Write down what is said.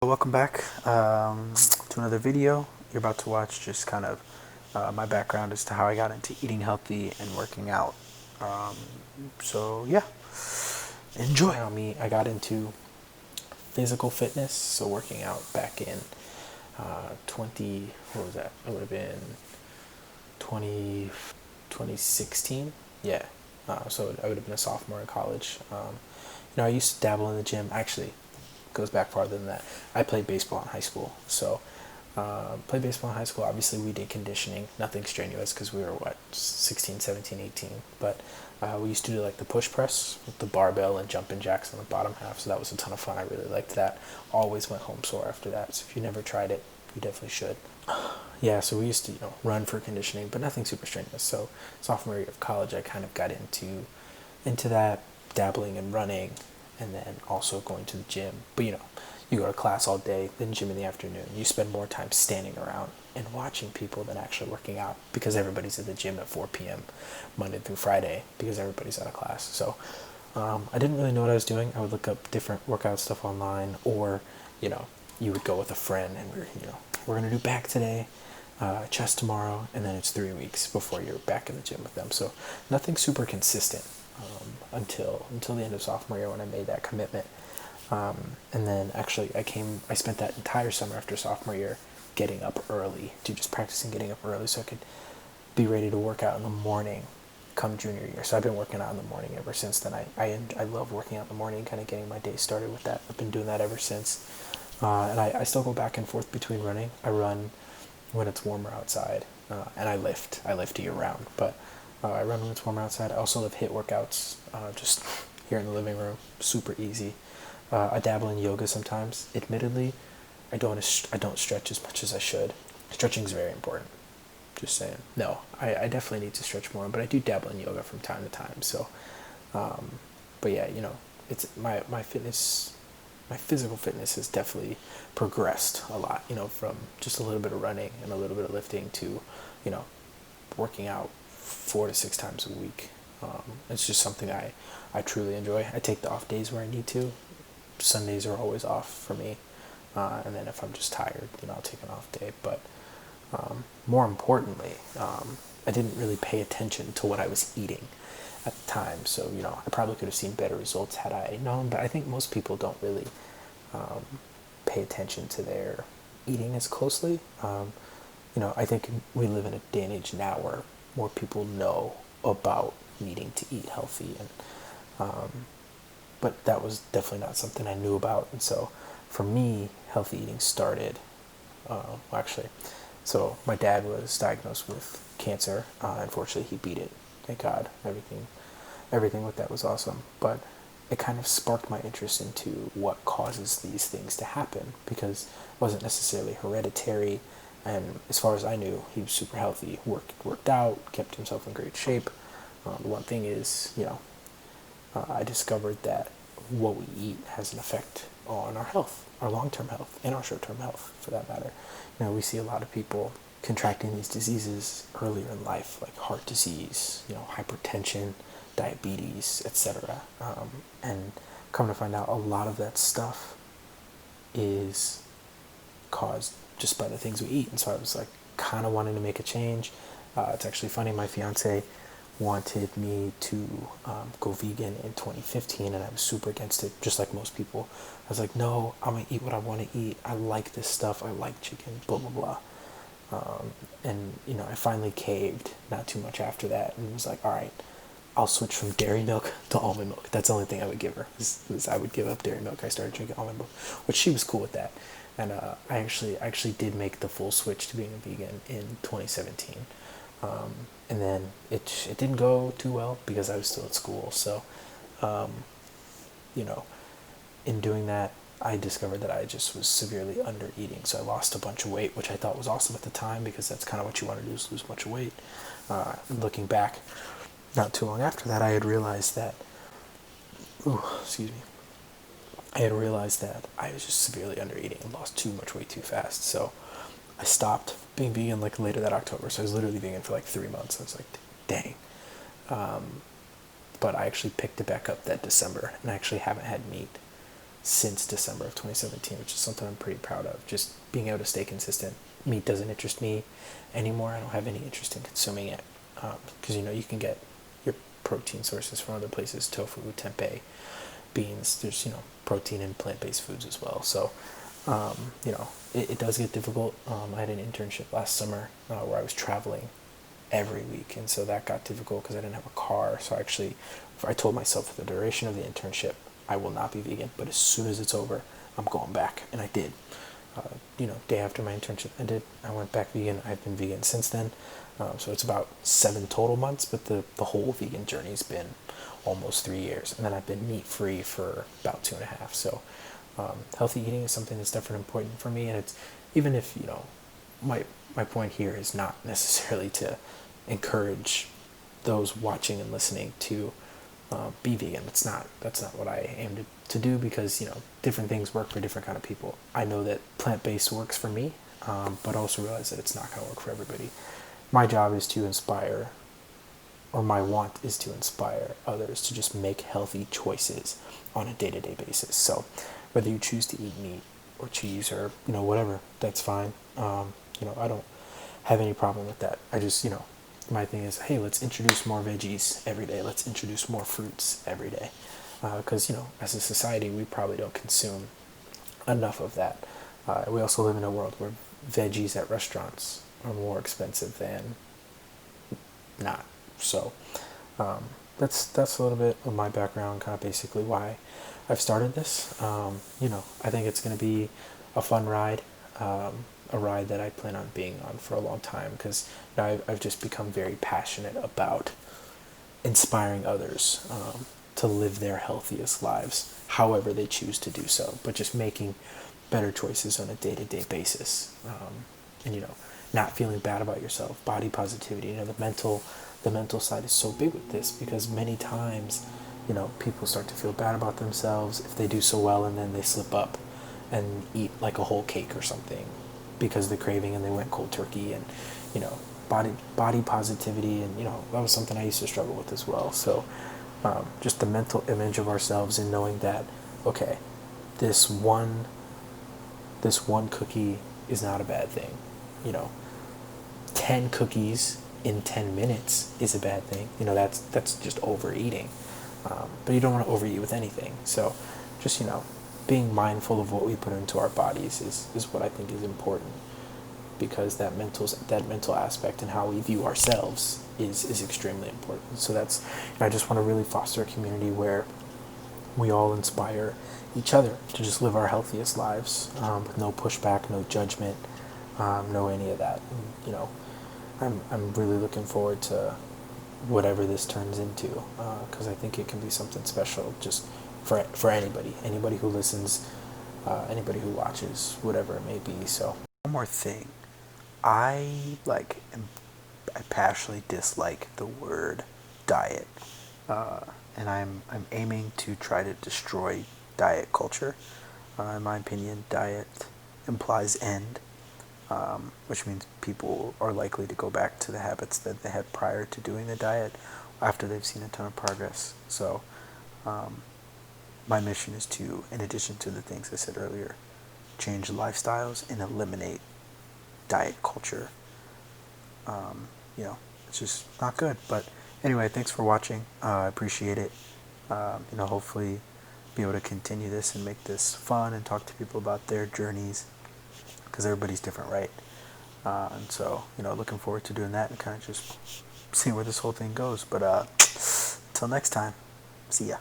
Welcome back to another video. You're about to watch just kind of my background as to how I got into eating healthy and working out. So yeah, enjoy. I got into physical fitness, so working out back in what was that? It would have been 20, 2016. Yeah. So I would have been a sophomore in college. I used to dabble in the gym. Actually, goes back farther than that. I played baseball in high school. So, played baseball in high school. Obviously, we did conditioning, nothing strenuous because we were, 16, 17, 18. But we used to do like the push press with the barbell and jumping jacks on the bottom half. So that was a ton of fun. I really liked that. Always went home sore after that. So if you never tried it, you definitely should. Yeah, so we used to, run for conditioning, but nothing super strenuous. So sophomore year of college, I kind of got into that, dabbling in running, and then also going to the gym. But you go to class all day, then gym in the afternoon. You spend more time standing around and watching people than actually working out because everybody's at the gym at 4 p.m. Monday through Friday because everybody's out of class. So I didn't really know what I was doing. I would look up different workout stuff online, or you would go with a friend and we're gonna do back today, chest tomorrow, and then it's 3 weeks before you're back in the gym with them. So nothing super consistent until the end of sophomore year when I made that commitment. And then actually I spent that entire summer after sophomore year getting up early, just practicing getting up early so I could be ready to work out in the morning come junior year. So I've been working out in the morning ever since then. I love working out in the morning, kind of getting my day started with that. I've been doing that ever since. And I still go back and forth between running. I run when it's warmer outside, and I lift year round, but I run when it's warmer outside. I also love HIIT workouts, just here in the living room, super easy. I dabble in yoga sometimes. Admittedly, I don't stretch as much as I should. Stretching is very important. Just saying. No, I definitely need to stretch more, but I do dabble in yoga from time to time. So, but yeah, it's my fitness. My physical fitness has definitely progressed a lot, from just a little bit of running and a little bit of lifting to, working out 4 to 6 times a week. It's just something I truly enjoy. I take the off days where I need to. Sundays are always off for me. And then if I'm just tired, I'll take an off day. But more importantly, I didn't really pay attention to what I was eating at the time. So, I probably could have seen better results had I known, but I think most people don't really pay attention to their eating as closely. I think we live in a day and age now where more people know about needing to eat healthy, and but that was definitely not something I knew about. And so for me, healthy eating started, actually, so my dad was diagnosed with cancer. Unfortunately, he beat it. Thank God. Everything with that was awesome. But it kind of sparked my interest into what causes these things to happen, because it wasn't necessarily hereditary. And as far as I knew, he was super healthy, worked out, kept himself in great shape. The one thing is, I discovered that what we eat has an effect on our health, our long-term health, and our short-term health, for that matter. We see a lot of people contracting these diseases earlier in life, like heart disease, hypertension, diabetes, etc. And come to find out, a lot of that stuff is caused just by the things we eat. And so I was like, kind of wanting to make a change. It's actually funny, my fiance wanted me to go vegan in 2015, and I was super against it, just like most people. I was like, no, I'm gonna eat what I want to eat. I like this stuff. I like chicken, blah blah blah. And I finally caved not too much after that, and was like, all right, I'll switch from dairy milk to almond milk. That's the only thing I would give her. Is I would give up dairy milk. I started drinking almond milk, which she was cool with that. And I actually did make the full switch to being a vegan in 2017. And then it didn't go too well because I was still at school. So, in doing that, I discovered that I just was severely under eating. So I lost a bunch of weight, which I thought was awesome at the time, because that's kind of what you want to do, is lose a bunch of weight. Looking back, not too long after that, I had realized that, I had realized that I was just severely under eating and lost too much weight too fast. So I stopped being vegan like later that October. So I was literally vegan for like 3 months. I was like, dang. But I actually picked it back up that December, and I actually haven't had meat since December of 2017, which is something I'm pretty proud of. Just being able to stay consistent. Meat doesn't interest me anymore. I don't have any interest in consuming it because you can get your protein sources from other places: tofu, tempeh, beans. There's protein in plant-based foods as well. So it does get difficult. I had an internship last summer where I was traveling every week, and so that got difficult because I didn't have a car. So I told myself for the duration of the internship I will not be vegan, but as soon as it's over, I'm going back, and I did. Day after my internship ended, I went back vegan. I've been vegan since then. So it's about 7 total months, but the whole vegan journey's been almost 3 years, and then I've been meat free for about 2.5. So healthy eating is something that's definitely important for me, and it's even if my point here is not necessarily to encourage those watching and listening to be vegan. That's not what I aim to do, because different things work for different kind of people. I know that plant-based works for me, but also realize that it's not going to work for everybody. My job is to inspire, or my want is to inspire others to just make healthy choices on a day-to-day basis. So whether you choose to eat meat or cheese or whatever, that's fine. I don't have any problem with that. I just my thing is, hey, let's introduce more veggies every day. Let's introduce more fruits every day, because as a society we probably don't consume enough of that. We also live in a world where veggies at restaurants are more expensive than not. So that's a little bit of my background, kind of basically why I've started this. I think it's going to be a fun ride, a ride that I plan on being on for a long time, because I've just become very passionate about inspiring others to live their healthiest lives, however they choose to do so, but just making better choices on a day-to-day basis, and not feeling bad about yourself. Body positivity, the mental side is so big with this, because many times people start to feel bad about themselves if they do so well, and then they slip up and eat like a whole cake or something because they're craving, and they went cold turkey. And body positivity, and that was something I used to struggle with as well. So just the mental image of ourselves, and knowing that, okay, this one cookie is not a bad thing. 10 cookies in 10 minutes is a bad thing. That's just overeating. But you don't want to overeat with anything. So just being mindful of what we put into our bodies is what I think is important, because that mental aspect and how we view ourselves is extremely important. So I just want to really foster a community where we all inspire each other to just live our healthiest lives, with no pushback, no judgment, no any of that. And, I'm really looking forward to whatever this turns into, because I think it can be something special just for anybody who listens, anybody who watches, whatever it may be. So one more thing, I passionately dislike the word diet, and I'm aiming to try to destroy diet culture. In my opinion, diet implies end, which means people are likely to go back to the habits that they had prior to doing the diet after they've seen a ton of progress. So my mission is to, in addition to the things I said earlier, change lifestyles and eliminate diet culture. It's just not good. But anyway, thanks for watching. I appreciate it. Hopefully be able to continue this and make this fun and talk to people about their journeys, because everybody's different, right? And so, looking forward to doing that and kind of just seeing where this whole thing goes. But until next time, see ya.